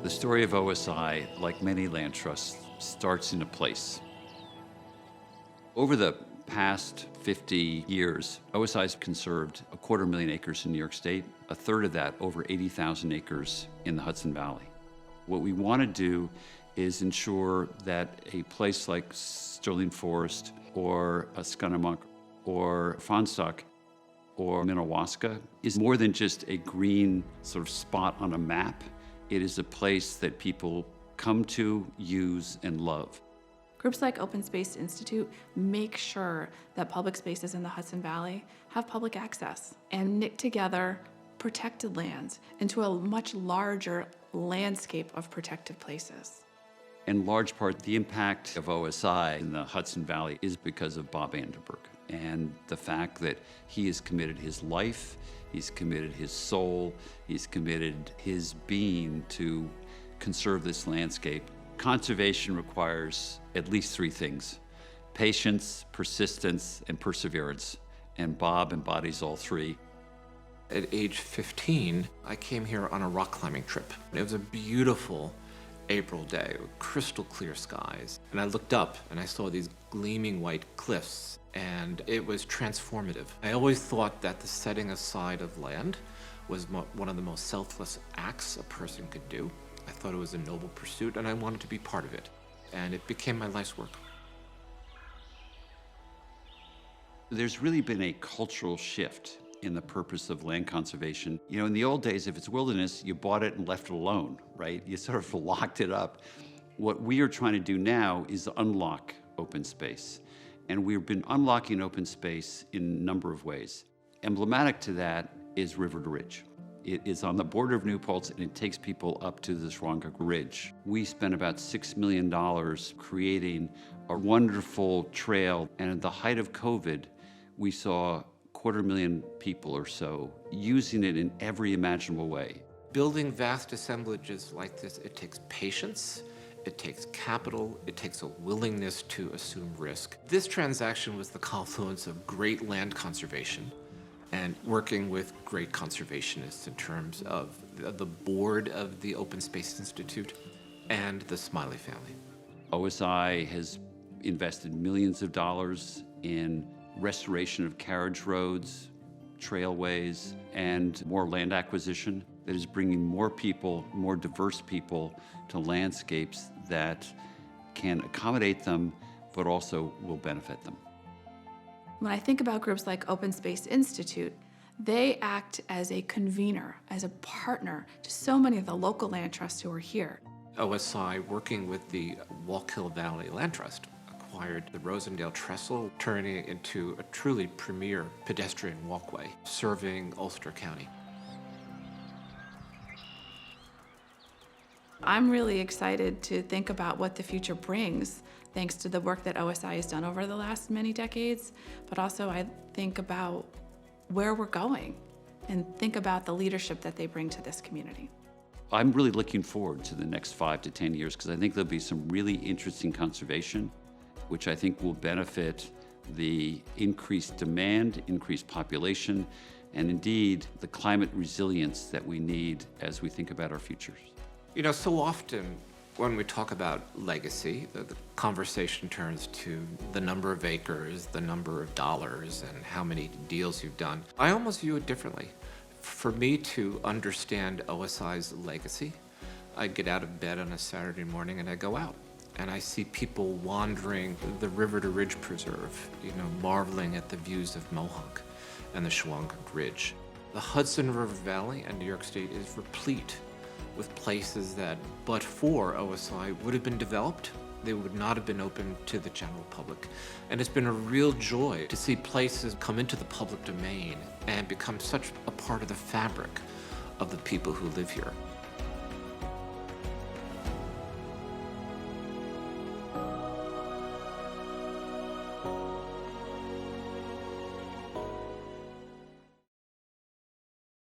The story of OSI, like many land trusts, starts in a place. Over the past 50 years, OSI has conserved 250,000 acres in New York State, a third of that, over 80,000 acres in the Hudson Valley. What we want to do is ensure that a place like Sterling Forest or Scunnamunk or Fonsdock or Minnewaska is more than just a green sort of spot on a map. It is a place that people come to, use, and love. Groups like Open Space Institute make sure that public spaces in the Hudson Valley have public access and knit together protected lands into a much larger landscape of protected places. In large part, the impact of OSI in the Hudson Valley is because of Bob Anderberg and the fact that he has committed his life, he's committed his soul, he's committed his being to conserve this landscape. Conservation requires at least three things: patience, persistence, and perseverance. And Bob embodies all three. At age 15, I came here on a rock climbing trip. It was a beautiful April day with crystal clear skies. And I looked up and I saw these gleaming white cliffs, and it was transformative. I always thought that the setting aside of land was one of the most selfless acts a person could do. I thought it was a noble pursuit, and I wanted to be part of it. And it became my life's work. There's really been a cultural shift in the purpose of land conservation. You know, in the old days, if it's wilderness, you bought it and left it alone, right? You sort of locked it up. What we are trying to do now is unlock open space. And we've been unlocking open space in a number of ways. Emblematic to that is River to Ridge. It is on the border of New Paltz, and it takes people up to the Shawangunk Ridge. We spent about $6 million creating a wonderful trail, and at the height of COVID, we saw 250,000 people or so using it in every imaginable way. Building vast assemblages like this, it takes patience, it takes capital, it takes a willingness to assume risk. This transaction was the confluence of great land conservation and working with great conservationists in terms of the board of the Open Space Institute and the Smiley family. OSI has invested millions of dollars in restoration of carriage roads, trailways, and more land acquisition that is bringing more people, more diverse people to landscapes that can accommodate them, but also will benefit them. When I think about groups like Open Space Institute, they act as a convener, as a partner to so many of the local land trusts who are here. OSI, working with the Wallkill Valley Land Trust, acquired the Rosendale Trestle, turning it into a truly premier pedestrian walkway serving Ulster County. I'm really excited to think about what the future brings, thanks to the work that OSI has done over the last many decades, but also I think about where we're going and think about the leadership that they bring to this community. I'm really looking forward to the next 5 to 10 years because I think there'll be some really interesting conservation, which I think will benefit the increased demand, increased population, and indeed the climate resilience that we need as we think about our futures. You know, so often when we talk about legacy, the conversation turns to the number of acres, the number of dollars, and how many deals you've done. I almost view it differently. For me to understand OSI's legacy, I get out of bed on a Saturday morning and I go out. And I see people wandering the River to Ridge Preserve, you know, marveling at the views of Mohonk and the Shawangunk Ridge. The Hudson River Valley and New York State is replete with places that, but for OSI, would have been developed. They would not have been open to the general public. And it's been a real joy to see places come into the public domain and become such a part of the fabric of the people who live here.